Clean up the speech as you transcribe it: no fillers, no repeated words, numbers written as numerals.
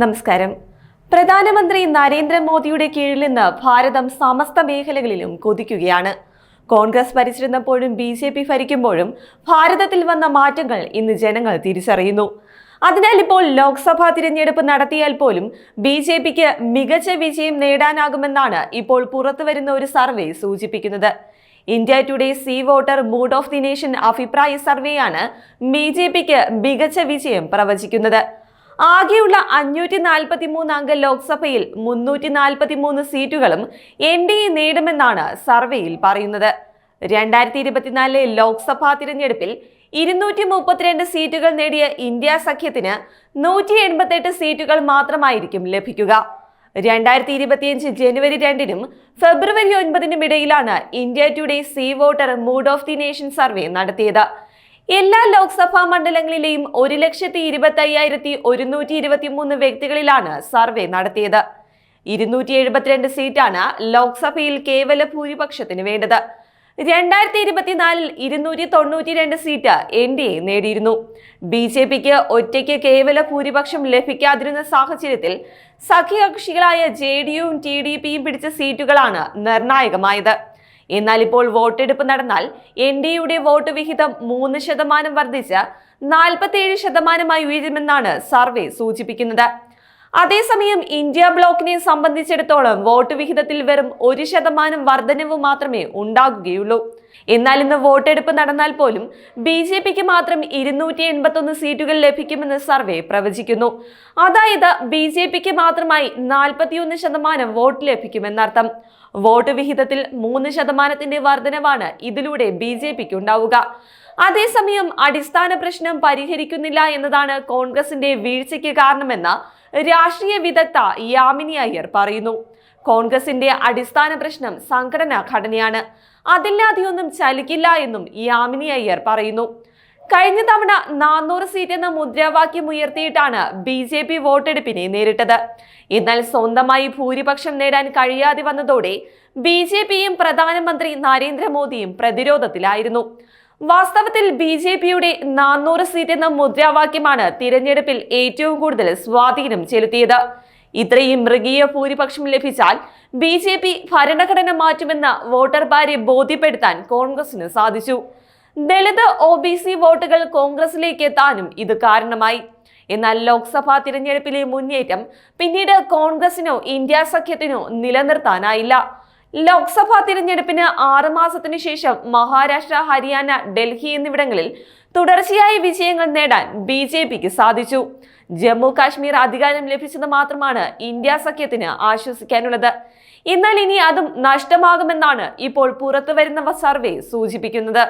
നമസ്കാരം. പ്രധാനമന്ത്രി നരേന്ദ്രമോദിയുടെ കീഴിൽ നിന്ന് ഭാരതം സമസ്ത മേഖലകളിലും കുതിക്കുകയാണ്. കോൺഗ്രസ് ഭരിച്ചിരുന്നപ്പോഴും BJP ഭരിക്കുമ്പോഴും ഭാരതത്തിൽ വന്ന മാറ്റങ്ങൾ ഇന്ന് ജനങ്ങൾ തിരിച്ചറിയുന്നു. അതിനാൽ ഇപ്പോൾ ലോക്സഭാ തിരഞ്ഞെടുപ്പ് നടത്തിയാൽ പോലും BJPക്ക് മികച്ച വിജയം നേടാനാകുമെന്നാണ് ഇപ്പോൾ പുറത്തുവരുന്ന ഒരു സർവേ സൂചിപ്പിക്കുന്നത്. India today C voter mood off the nation അഭിപ്രായ സർവേയാണ് BJPക്ക് മികച്ച വിജയം പ്രവചിക്കുന്നത്. ആകെയുള്ള 543 അംഗ ലോക്സഭയിൽ 343 സീറ്റുകളും NDA നേടുമെന്നാണ് സർവേയിൽ പറയുന്നത്. 2024 ലോക്സഭാ തിരഞ്ഞെടുപ്പിൽ 232 സീറ്റുകൾ നേടിയ ഇന്ത്യ സഖ്യത്തിന് 188 സീറ്റുകൾ മാത്രമായിരിക്കും ലഭിക്കുക. 2025 ജനുവരി 2-നും ഫെബ്രുവരി 9-നും ഇടയിലാണ് India today C voter mood off the nation survey നടത്തിയത്. എല്ലാ ലോക്സഭാ മണ്ഡലങ്ങളിലെയും 1,25,123 വ്യക്തികളിലാണ് സർവേ നടത്തിയത്. 272 സീറ്റാണ് ലോക്സഭയിൽ കേവല ഭൂരിപക്ഷത്തിന് വേണ്ടത്. 2024 292 സീറ്റ് NDA നേടിയിരുന്നു. BJPക്ക് ഒറ്റയ്ക്ക് കേവല ഭൂരിപക്ഷം ലഭിക്കാതിരുന്ന സാഹചര്യത്തിൽ സഖ്യകക്ഷികളായ JDUവും TDPയും പിടിച്ച സീറ്റുകളാണ് നിർണായകമായത്. എന്നാൽ ഇപ്പോൾ വോട്ടെടുപ്പ് നടന്നാൽ NDAയുടെ വോട്ട് വിഹിതം 3% വർദ്ധിച്ച് 47% ഉയരുമെന്നാണ് സർവേ സൂചിപ്പിക്കുന്നത്. അതേസമയം ഇന്ത്യ ബ്ലോക്കിനെ സംബന്ധിച്ചിടത്തോളം വോട്ട് വിഹിതത്തിൽ വെറും 1% വർധനവ് മാത്രമേ ഉണ്ടാകുകയുള്ളൂ. എന്നാൽ ഇന്ന് വോട്ടെടുപ്പ് നടന്നാൽ പോലും BJPക്ക് മാത്രം 281 സീറ്റുകൾ ലഭിക്കുമെന്ന് സർവേ പ്രവചിക്കുന്നു. അതായത് BJPക്ക് മാത്രമായി 41% വോട്ട് ലഭിക്കുമെന്നർത്ഥം. വോട്ട് വിഹിതത്തിൽ 3% വർധനവാണ് ഇതിലൂടെ BJPക്ക് ഉണ്ടാവുക. അതേസമയം അടിസ്ഥാന പ്രശ്നം പരിഹരിക്കുന്നില്ല എന്നതാണ് കോൺഗ്രസിന്റെ വീഴ്ചയ്ക്ക് കാരണമെന്ന് രാഷ്ട്രീയ വിദഗ്ധ യാമിനി അയ്യർ പറയുന്നു. കോൺഗ്രസിന്റെ അടിസ്ഥാന പ്രശ്നം സംഘടനാ ഘടനയാണ്. അതില്ലാതെയൊന്നും ചലിക്കില്ല എന്നും യാമിനി അയ്യർ പറയുന്നു. കഴിഞ്ഞ തവണ 400 സീറ്റ് എന്ന മുദ്രാവാക്യം ഉയർത്തിയിട്ടാണ് BJP വോട്ടെടുപ്പിനെ നേരിട്ടത്. എന്നാൽ സ്വന്തമായി ഭൂരിപക്ഷം നേടാൻ കഴിയാതെ വന്നതോടെ BJPയും പ്രധാനമന്ത്രി നരേന്ദ്രമോദിയും പ്രതിരോധത്തിലായിരുന്നു. വാസ്തവത്തിൽ BJPയുടെ 400 സീറ്റ് എന്ന മുദ്രാവാക്യമാണ് തിരഞ്ഞെടുപ്പിൽ ഏറ്റവും കൂടുതൽ സ്വാധീനം ചെലുത്തിയത്. ഇത്രയും മൃഗീയ ഭൂരിപക്ഷം ലഭിച്ചാൽ BJP ഭരണഘടന മാറ്റുമെന്ന് വോട്ടർമാരെ ബോധ്യപ്പെടുത്താൻ കോൺഗ്രസിന് സാധിച്ചു. ദളിത് OBC വോട്ടുകൾ കോൺഗ്രസിലേക്ക് എത്താനും ഇത് കാരണമായി. എന്നാൽ ലോക്സഭാ തിരഞ്ഞെടുപ്പിലെ മുന്നേറ്റം പിന്നീട് കോൺഗ്രസിനോ ഇന്ത്യ സഖ്യത്തിനോ നിലനിർത്താനായില്ല. ലോക്സഭാ തിരഞ്ഞെടുപ്പിന് 6 മാസത്തിനു ശേഷം മഹാരാഷ്ട്ര, ഹരിയാന, ഡൽഹി എന്നിവിടങ്ങളിൽ തുടർച്ചയായ വിജയങ്ങൾ നേടാൻ BJPക്ക് സാധിച്ചു. ജമ്മു കാശ്മീർ അധികാരം ലഭിച്ചത് മാത്രമാണ് ഇന്ത്യ സഖ്യത്തിന് ആശ്വസിക്കാനുള്ളത്. എന്നാൽ ഇനി അതും നഷ്ടമാകുമെന്നാണ് ഇപ്പോൾ പുറത്തുവരുന്ന സർവേ സൂചിപ്പിക്കുന്നത്.